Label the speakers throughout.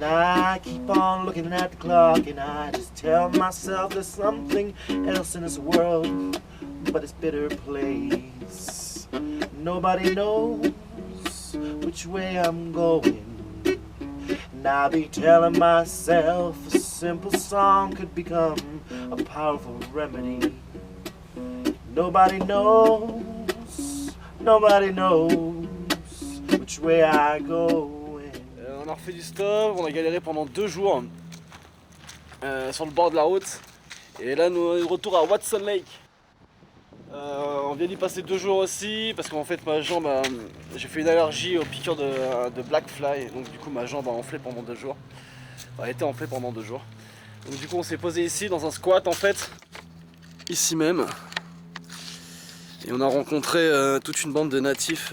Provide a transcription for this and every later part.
Speaker 1: I keep on looking at the clock and I just tell myself there's something else in this world, but it's bitter place. Nobody knows which way I'm going, and I be telling myself a simple song could become a powerful remedy. Nobody knows which way I go.
Speaker 2: On a refait du stop, on a galéré pendant 2 jours sur le bord de la route. Et là, nous on est de retour à Watson Lake. On vient d'y passer 2 jours aussi parce qu'en fait ma jambe, j'ai fait une allergie aux piqûres de Black Fly. Donc du coup ma jambe a enflé pendant 2 jours. Enfin, a été enflée pendant 2 jours. Donc du coup on s'est posé ici dans un squat en fait. Ici même. Et on a rencontré toute une bande de natifs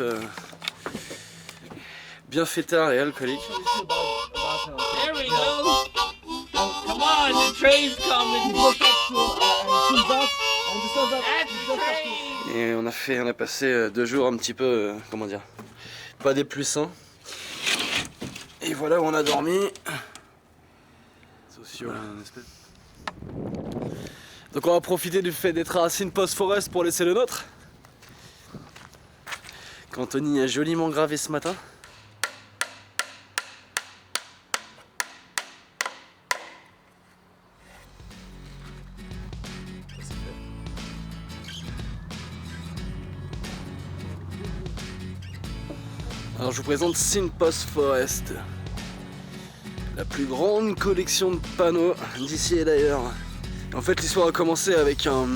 Speaker 2: bien fêtards et alcooliques.
Speaker 3: There we go. Come on, the train's coming.
Speaker 2: Et on a passé 2 jours un petit peu, comment dire, pas des plus sains. Et voilà où on a dormi. Donc on va profiter du fait d'être à Sin Post Forest pour laisser le nôtre, qu'Anthony a joliment gravé ce matin. Alors je vous présente Sin Post Forest, la plus grande collection de panneaux d'ici et d'ailleurs. En fait l'histoire a commencé avec un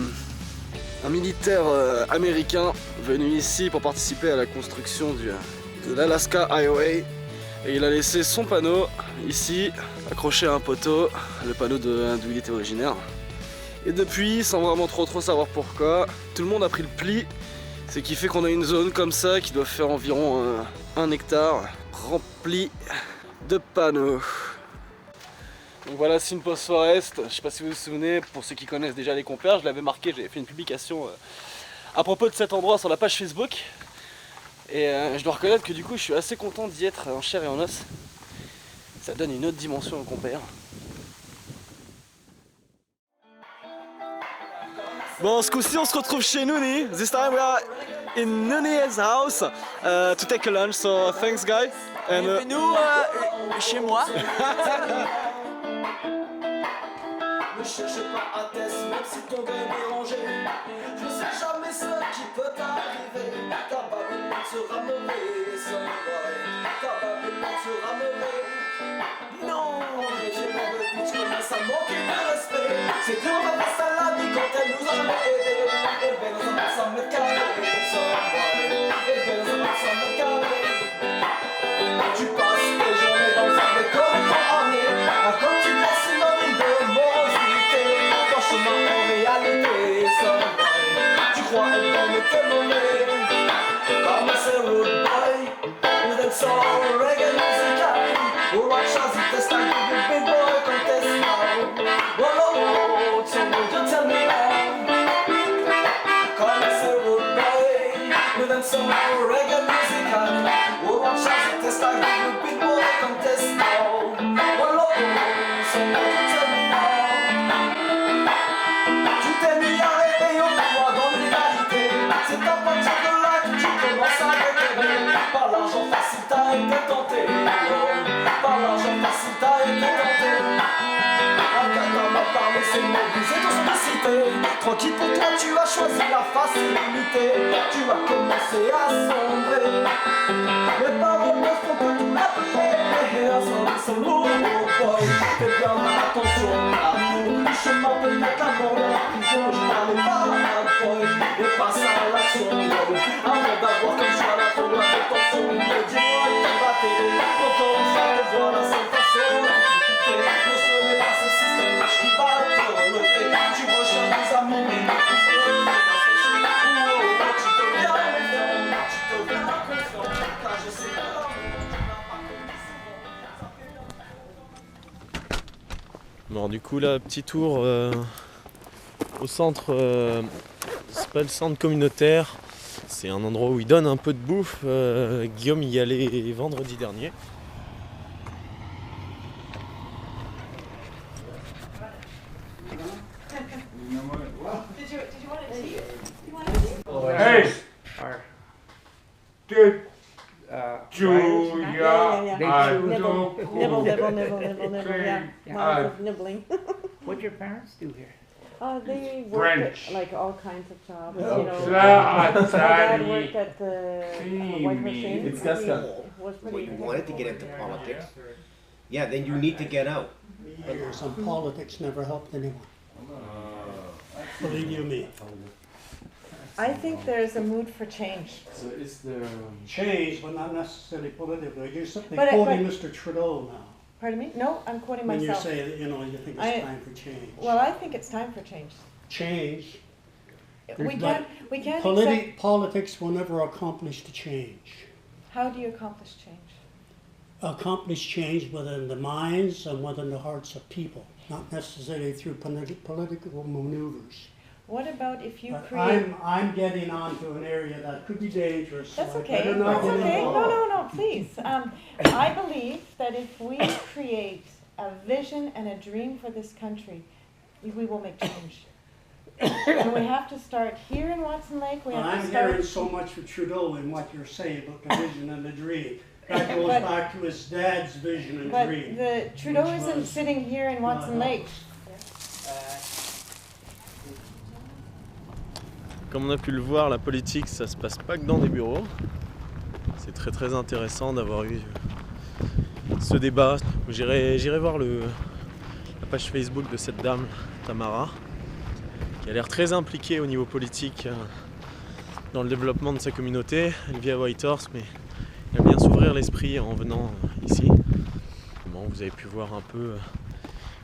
Speaker 2: militaire américain venu ici pour participer à la construction de l'Alaska Highway. Et il a laissé son panneau ici, accroché à un poteau, le panneau d'où il était originaire. Et depuis, sans vraiment trop savoir pourquoi, tout le monde a pris le pli. Ce qui fait qu'on a une zone comme ça qui doit faire environ 1 hectare rempli de panneaux. Donc voilà Sin Post Forest, je sais pas si vous vous souvenez, pour ceux qui connaissent déjà les compères, je l'avais marqué, j'avais fait une publication à propos de cet endroit sur la page Facebook. Et je dois reconnaître que du coup je suis assez content d'y être en chair et en os. Ça donne une autre dimension aux compères. Bon, ce coup-ci, on se retrouve chez Nooney. This time we are in Nooney's house to take a lunch. So thanks, guys. And
Speaker 3: Nous, chez moi.
Speaker 1: Ne cherche pas un test, même si ton gars est dérangé. Je sais jamais ce qui peut t'arriver. Ta Babylone sera mauvaise, ta Babylone sera mauvaise. Non, mais j'ai pas de but, je commence à manquer de respect. C'est dur de face à la vie quand elle nous a jamais aidé. Et ben dans un 25 mètres carrés, et ben dans un 25 mètres carrés. Tu passes tes journées dans un décor enrayé. Un quotidien synonyme de morosité. Ton chemin en réalité, ça tu crois être bon mais t'es mauvais. Comme c'est rude boy, with that soul reggae music. Or watch as it test like the big boy contest now. Whoa, so would you tell me now? Comme c'est rude boy, with that soul reggae music. Or watch as it test like the big boy contest now. Whoa, so would you tell me now? Tu t'es mis à rêver au pouvoir dans l'humanité. C'est ta voiture de là que tu commences à déterrer. Par l'argent facile t'as été tenté. Par l'argent facile t'as été tenté. Un gars m'a parlé, c'est mobilisé dans son cité. Tranquille pour toi, tu as choisi la facilité. Tu as commencé à sombrer. Les paroles ne font que tout appeler. Un seul lourd boy. Fais bien attention à tout. Le chemin peut être la mort dans la prison. Je n'allais pas à boy. Et passe à l'action. Avant d'avoir comme choix la tombe de tension. Me dis-moi qui va t'aider. Encore une fois, te voir la seule façon. Ne ce n'est pas ce système qui va te relever. Tu recherches des amis, mais ne trouves pas des associés. Tu deviens confiant, tu deviens confiant. Car je sais que
Speaker 4: Bon, du coup là, petit tour au centre, c'est pas le centre communautaire, c'est un endroit où ils donnent un peu de bouffe. Guillaume y allait vendredi dernier.
Speaker 5: nibble, yeah. Lots of nibbling.
Speaker 3: What'd your parents do here?
Speaker 5: They work
Speaker 6: French.
Speaker 5: at like all kinds of jobs,
Speaker 6: Oh,
Speaker 5: you know.
Speaker 6: ça,
Speaker 5: My dad
Speaker 6: Sally.
Speaker 5: worked at the White Horse Inn.
Speaker 4: It's Gaston.
Speaker 5: He was
Speaker 7: Well,
Speaker 5: pretty
Speaker 7: you wanted to get into
Speaker 5: there.
Speaker 7: politics. Yeah, then you need to get out.
Speaker 8: Years on politics never helped anyone. Believe you me.
Speaker 5: I think there's a mood for change.
Speaker 4: So is there...
Speaker 8: Change, but not necessarily politically. You're simply
Speaker 5: But-
Speaker 8: quoting Mr. Trudeau now.
Speaker 5: Pardon me? No, I'm quoting
Speaker 8: When you
Speaker 5: myself.
Speaker 8: say, that, you know, you think
Speaker 5: I-
Speaker 8: it's time for change.
Speaker 5: Well, I think it's time for change.
Speaker 8: Change.
Speaker 5: We
Speaker 8: But
Speaker 5: can't accept.
Speaker 8: Politics will never accomplish the change.
Speaker 5: How do you accomplish change?
Speaker 8: Accomplish change within the minds and within the hearts of people, not necessarily through political maneuvers.
Speaker 5: What about if you
Speaker 8: But
Speaker 5: create?
Speaker 8: I'm getting onto an area that could be dangerous. so
Speaker 5: That's
Speaker 8: I
Speaker 5: okay.
Speaker 8: better not
Speaker 5: That's
Speaker 8: get
Speaker 5: okay.
Speaker 8: involved.
Speaker 5: No, please. I believe that if we create a vision and a dream for this country, we will make change. And we have to start here in Watson Lake. We have to
Speaker 8: I'm
Speaker 5: start.
Speaker 8: hearing so much for Trudeau in what you're saying about the vision and the dream. That goes
Speaker 5: But-
Speaker 8: back to his dad's vision and
Speaker 5: But
Speaker 8: dream.
Speaker 5: the Trudeau
Speaker 8: Which
Speaker 5: isn't
Speaker 8: was-
Speaker 5: sitting here in Watson
Speaker 8: No.
Speaker 5: Lake.
Speaker 4: Comme on a pu le voir, la politique, ça se passe pas que dans des bureaux. C'est très très intéressant d'avoir eu ce débat. J'irai voir la page Facebook de cette dame, Tamara, qui a l'air très impliquée au niveau politique dans le développement de sa communauté. Elle vit à Whitehorse, mais elle aime bien s'ouvrir l'esprit en venant ici. Bon, vous avez pu voir un peu,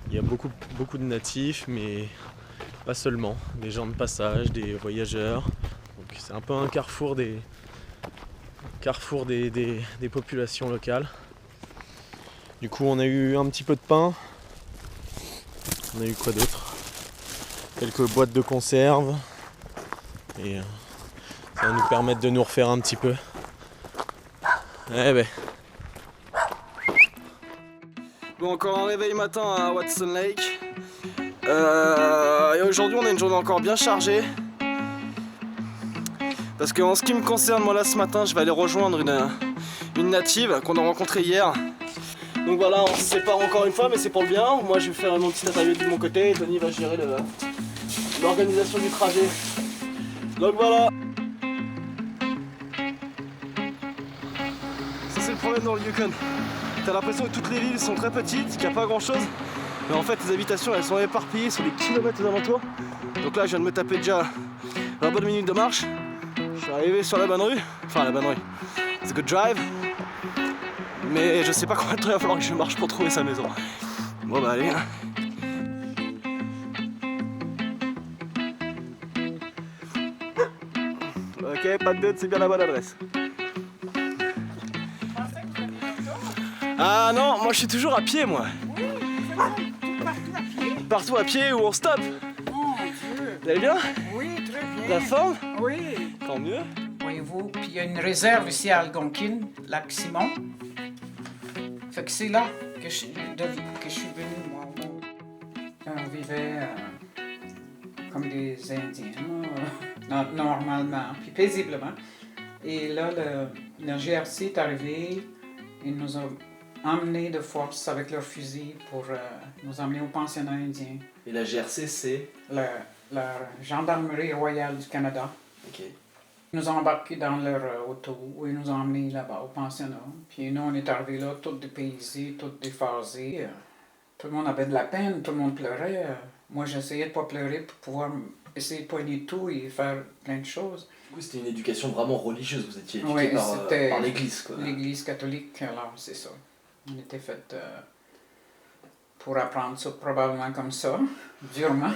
Speaker 4: il y a beaucoup de natifs, mais pas seulement, des gens de passage, des voyageurs. Donc c'est un peu un carrefour des populations locales. Du coup on a eu un petit peu de pain. On a eu quoi d'autre? Quelques boîtes de conserve. Et ça va nous permettre de nous refaire un petit peu. Eh ben.
Speaker 2: Bon, encore un réveil matin à Watson Lake. Et aujourd'hui on a une journée encore bien chargée. Parce qu'en ce qui me concerne, moi là ce matin je vais aller rejoindre une native qu'on a rencontrée hier. Donc voilà, on se sépare encore une fois mais c'est pour le bien. Moi je vais faire mon petit atelier de mon côté et Tony va gérer l'organisation du trajet. Donc voilà. Ça c'est le problème dans le Yukon. T'as l'impression que toutes les villes sont très petites, qu'il n'y a pas grand chose. Mais en fait les habitations elles sont éparpillées sur des kilomètres aux alentours. Donc là je viens de me taper déjà 20 bonnes minutes de marche. Je suis arrivé sur la bonne rue. Enfin la bonne rue. It's a good drive. Mais je sais pas combien de temps il va falloir que je marche pour trouver sa maison. Bon bah allez. Ok, pas de doute, c'est bien la bonne adresse. Ah non, moi je suis toujours à pied moi. Partout à pied ou on stop. Vous allez bien?
Speaker 9: Oui, très bien.
Speaker 2: La forme?
Speaker 9: Oui.
Speaker 2: Tant mieux.
Speaker 9: Voyez-vous, puis il y a une réserve ici à Algonquin, lac Simon. Fait que c'est là que je suis venu, moi. On vivait comme des Indiens, normalement, puis paisiblement. Et là, le GRC est arrivé, ils nous ont emmenés de force avec leurs fusils pour nous emmener au pensionnat indien.
Speaker 2: Et la GRC c'est?
Speaker 9: La Gendarmerie royale du Canada.
Speaker 2: Ok.
Speaker 9: Ils nous ont embarqués dans leur auto et ils nous ont emmenés là-bas au pensionnat. Puis nous, on est arrivés là, tous dépaysés, tous déphasés. Tout le monde avait de la peine, tout le monde pleurait. Moi, j'essayais de ne pas pleurer pour pouvoir essayer de poigner tout et faire plein de choses.
Speaker 2: Du coup, c'était une éducation vraiment religieuse, vous étiez éduqué
Speaker 9: Oui,
Speaker 2: par l'église quoi.
Speaker 9: L'Église catholique, alors c'est ça. On était fait pour apprendre ça probablement comme ça, durement.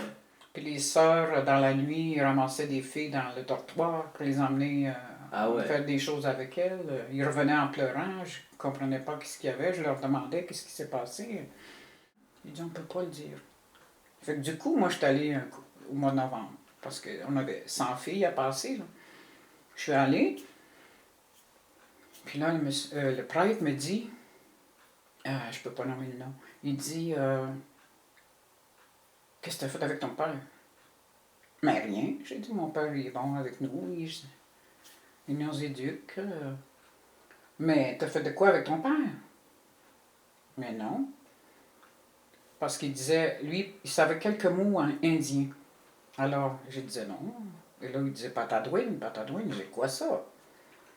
Speaker 9: Puis les sœurs, dans la nuit, ils ramassaient des filles dans le dortoir pour les emmener faire des choses avec elles. Ils revenaient en pleurant, je ne comprenais pas ce qu'il y avait, je leur demandais qu'est-ce qui s'est passé. Ils disaient, on ne peut pas le dire. Fait que du coup, moi, je suis allé au mois de novembre, parce qu'on avait 100 filles à passer. Là. Je suis allé, puis là, le prêtre me dit, je peux pas nommer le nom, il dit, qu'est-ce que tu as fait avec ton père? Mais rien, j'ai dit, mon père il est bon avec nous, il nous éduque. Mais tu as fait de quoi avec ton père? Mais non. Parce qu'il disait, lui, il savait quelques mots en indien. Alors, je disais non. Et là, il disait patadouine. J'ai quoi ça?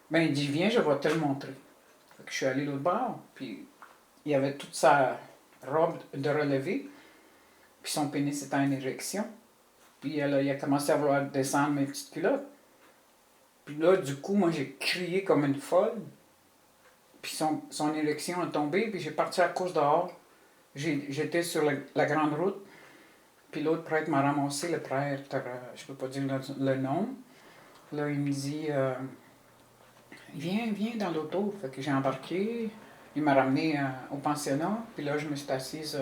Speaker 9: Ben, il dit, viens, je vais te le montrer. Fait que je suis allé l'autre bord, puis il avait toute sa robe de relevé, puis son pénis était en érection. Puis il a commencé à vouloir descendre mes petites culottes. Puis là, du coup, moi, j'ai crié comme une folle. Puis son érection est tombée, puis j'ai parti à cause dehors. J'étais sur la grande route, puis l'autre prêtre m'a ramassé, le prêtre, je peux pas dire le nom. Là, il me dit, viens dans l'auto. Fait que j'ai embarqué, il m'a ramené au pensionnat, puis là, je me suis assise,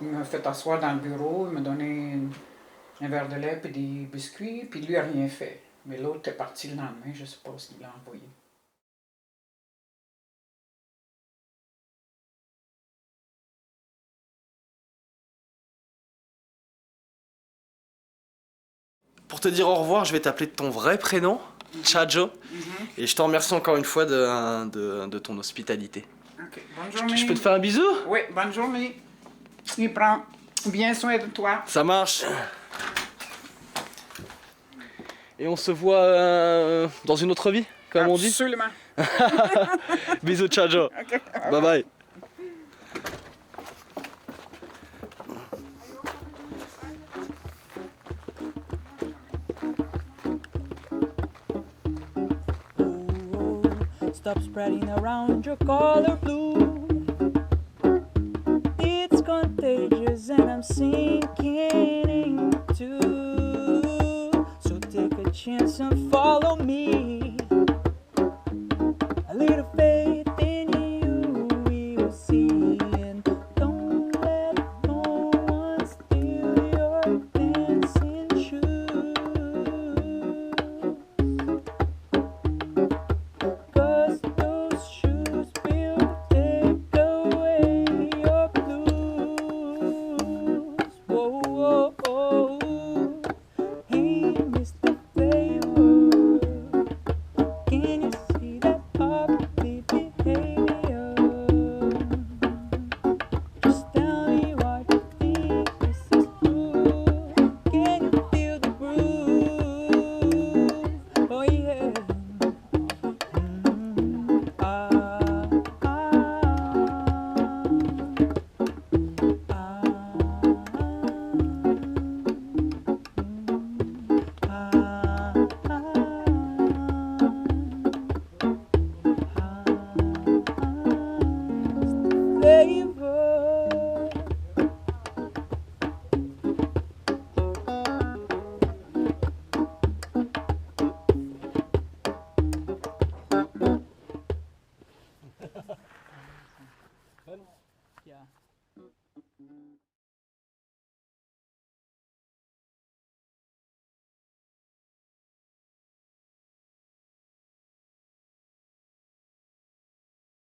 Speaker 9: il m'a fait asseoir dans le bureau, il m'a donné un verre de lait, puis des biscuits, puis lui a rien fait. Mais l'autre est parti le lendemain, je sais pas ce qu'il l'a envoyé.
Speaker 2: Pour te dire au revoir, je vais t'appeler de ton vrai prénom, Chajo. Et je te remercie encore une fois de ton hospitalité.
Speaker 9: Ok, bonne journée.
Speaker 2: Je peux te faire un bisou?
Speaker 9: Oui, bonne journée. Il prend bien soin de toi.
Speaker 2: Ça marche. Et on se voit dans une autre vie, comme on dit.
Speaker 9: Absolument.
Speaker 2: Bisous, Chajo.
Speaker 9: Ok.
Speaker 2: Bye bye.
Speaker 6: Stop spreading around your color blue. It's contagious and I'm sinking into. So take a chance and follow me. A little faith in you we will see. And don't let no one steal your dancing shoes. 'Cause those shoes will take away your blues. Whoa, whoa, whoa. Hey, Mr. Flavor, can you see that upbeat behavior? Just tell me what you think this is true. Can you feel the groove? Oh yeah. Yeah.